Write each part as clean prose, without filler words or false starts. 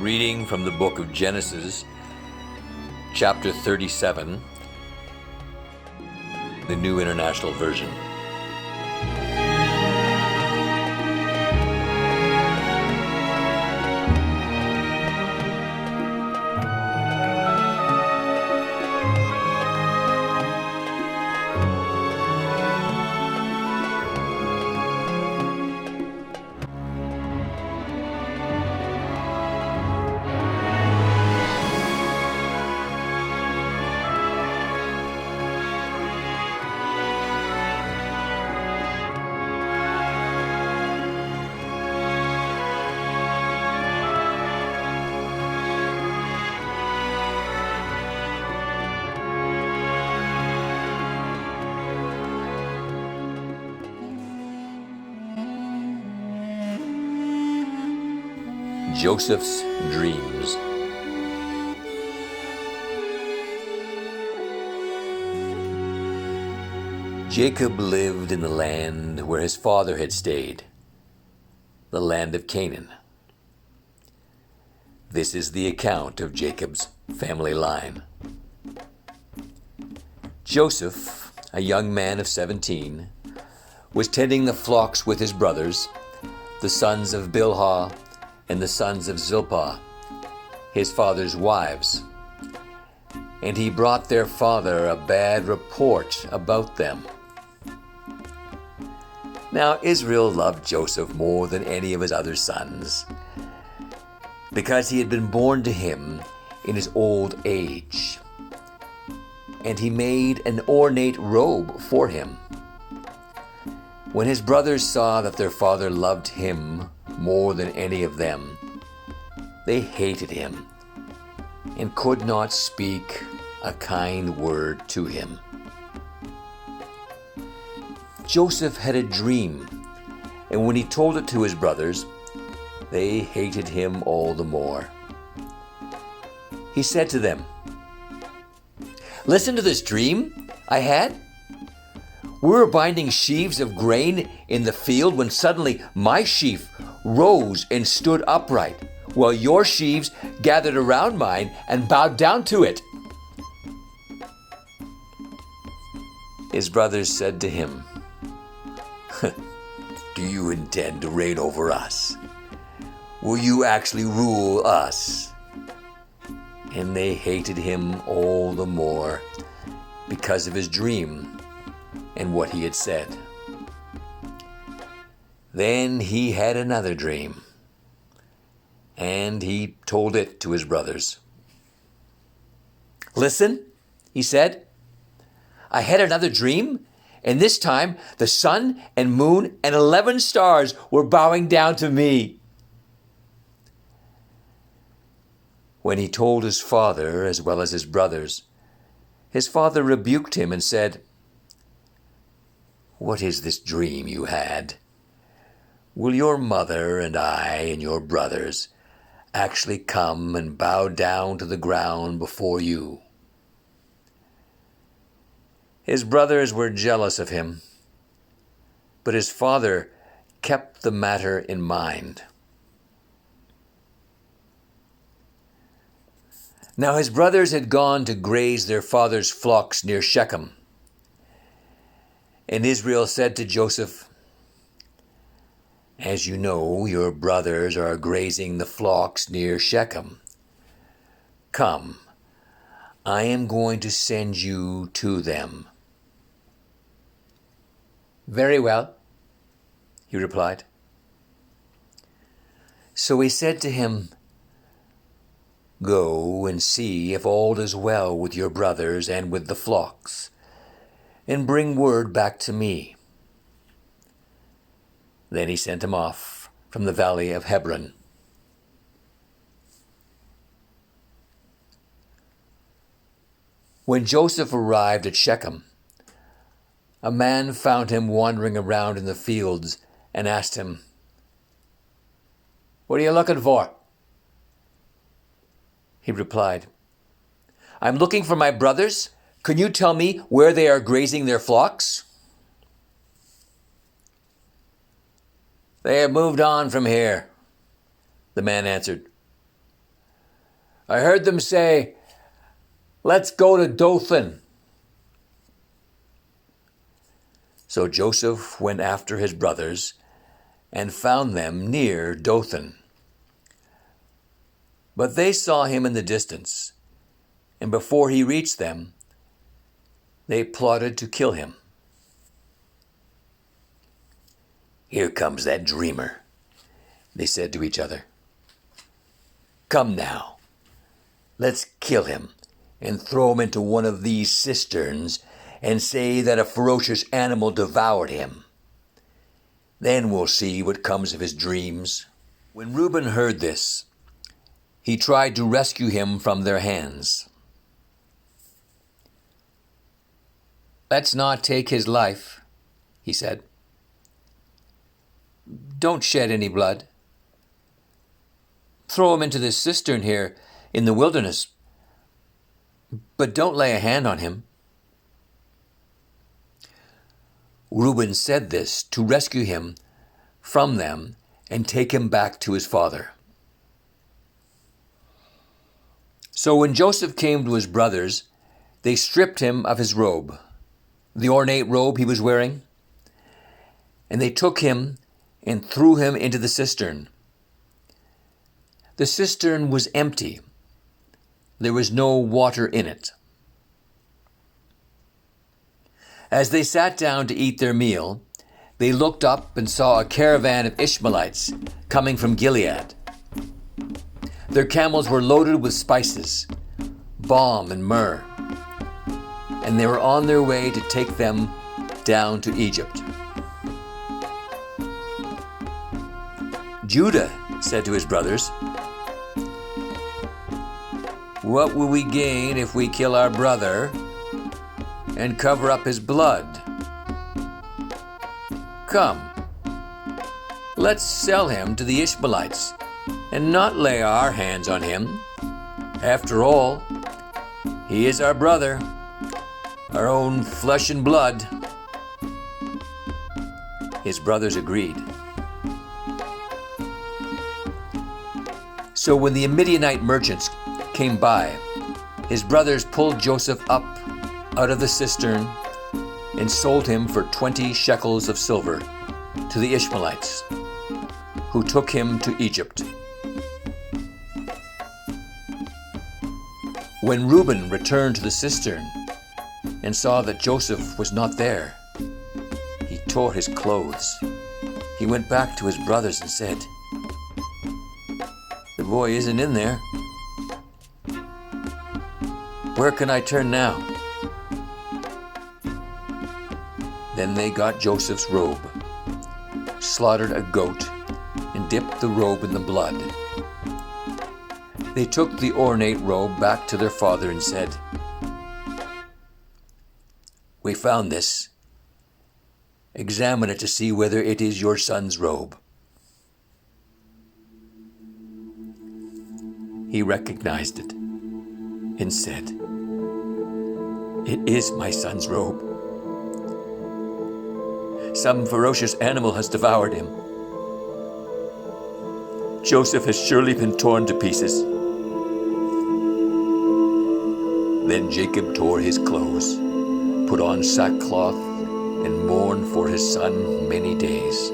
Reading from the book of Genesis, chapter 37, the New International Version. Joseph's dreams. Jacob lived in the land where his father had stayed, the land of Canaan. This is the account of Jacob's family line. Joseph, a young man of 17, was tending the flocks with his brothers, the sons of Bilhah and the sons of Zilpah, his father's wives. And he brought their father a bad report about them. Now Israel loved Joseph more than any of his other sons, because he had been born to him in his old age. And he made an ornate robe for him. When his brothers saw that their father loved him more than any of them, they hated him and could not speak a kind word to him. Joseph had a dream, and when he told it to his brothers, they hated him all the more. He said to them, "Listen to this dream I had. We were binding sheaves of grain in the field when suddenly my sheaf rose and stood upright, while your sheaves gathered around mine and bowed down to it." His brothers said to him, "Do you intend to reign over us? Will you actually rule us?" And they hated him all the more because of his dream and what he had said. Then he had another dream, and he told it to his brothers. "Listen," he said, "I had another dream, and this time the sun and moon and 11 stars were bowing down to me." When he told his father as well as his brothers, his father rebuked him and said, "What is this dream you had? Will your mother and I and your brothers actually come and bow down to the ground before you?" His brothers were jealous of him, but his father kept the matter in mind. Now his brothers had gone to graze their father's flocks near Shechem. And Israel said to Joseph, "As you know, your brothers are grazing the flocks near Shechem. Come, I am going to send you to them." "Very well," he replied. So he said to him, "Go and see if all is well with your brothers and with the flocks, and bring word back to me." Then he sent him off from the valley of Hebron. When Joseph arrived at Shechem, a man found him wandering around in the fields and asked him, "What are you looking for?" He replied, "I'm looking for my brothers. Can you tell me where they are grazing their flocks?" "They have moved on from here," the man answered. I heard them say, 'Let's go to Dothan.'" So Joseph went after his brothers and found them near Dothan. But they saw him in the distance, and before he reached them, they plotted to kill him. "Here comes that dreamer," they said to each other. "Come now, let's kill him and throw him into one of these cisterns and say that a ferocious animal devoured him. Then we'll see what comes of his dreams." When Reuben heard this, he tried to rescue him from their hands. "Let's not take his life," he said. "Don't shed any blood. Throw him into this cistern here in the wilderness, but don't lay a hand on him." Reuben said this to rescue him from them and take him back to his father. So when Joseph came to his brothers, they stripped him of his robe, the ornate robe he was wearing, and they took him and threw him into the cistern. The cistern was empty. There was no water in it. As they sat down to eat their meal, they looked up and saw a caravan of Ishmaelites coming from Gilead. Their camels were loaded with spices, balm and myrrh, and they were on their way to take them down to Egypt. Judah said to his brothers, "What will we gain if we kill our brother and cover up his blood? Come, let's sell him to the Ishmaelites and not lay our hands on him. After all, he is our brother, our own flesh and blood." His brothers agreed. So when the Midianite merchants came by, his brothers pulled Joseph up out of the cistern and sold him for 20 shekels of silver to the Ishmaelites, who took him to Egypt. When Reuben returned to the cistern and saw that Joseph was not there, he tore his clothes. He went back to his brothers and said, "The boy isn't in there. Where can I turn now?" Then they got Joseph's robe, slaughtered a goat, and dipped the robe in the blood. They took the ornate robe back to their father and said, "We found this. Examine it to see whether it is your son's robe." He recognized it and said, "It is my son's robe. Some ferocious animal has devoured him. Joseph has surely been torn to pieces." Then Jacob tore his clothes, put on sackcloth, and mourned for his son many days.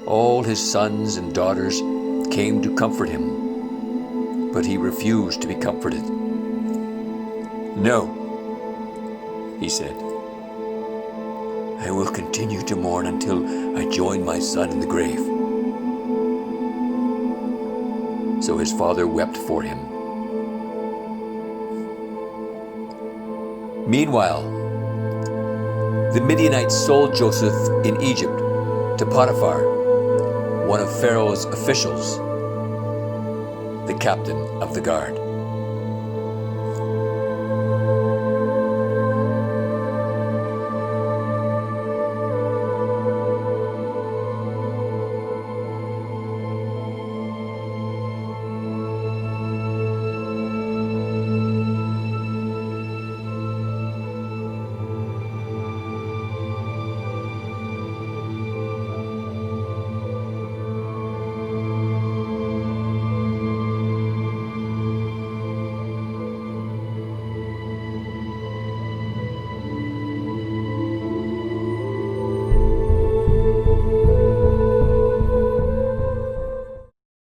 All his sons and daughters came to comfort him, but he refused to be comforted. "No," he said, "I will continue to mourn until I join my son in the grave." So his father wept for him. Meanwhile, the Midianites sold Joseph in Egypt to Potiphar, one of Pharaoh's officials, the captain of the guard.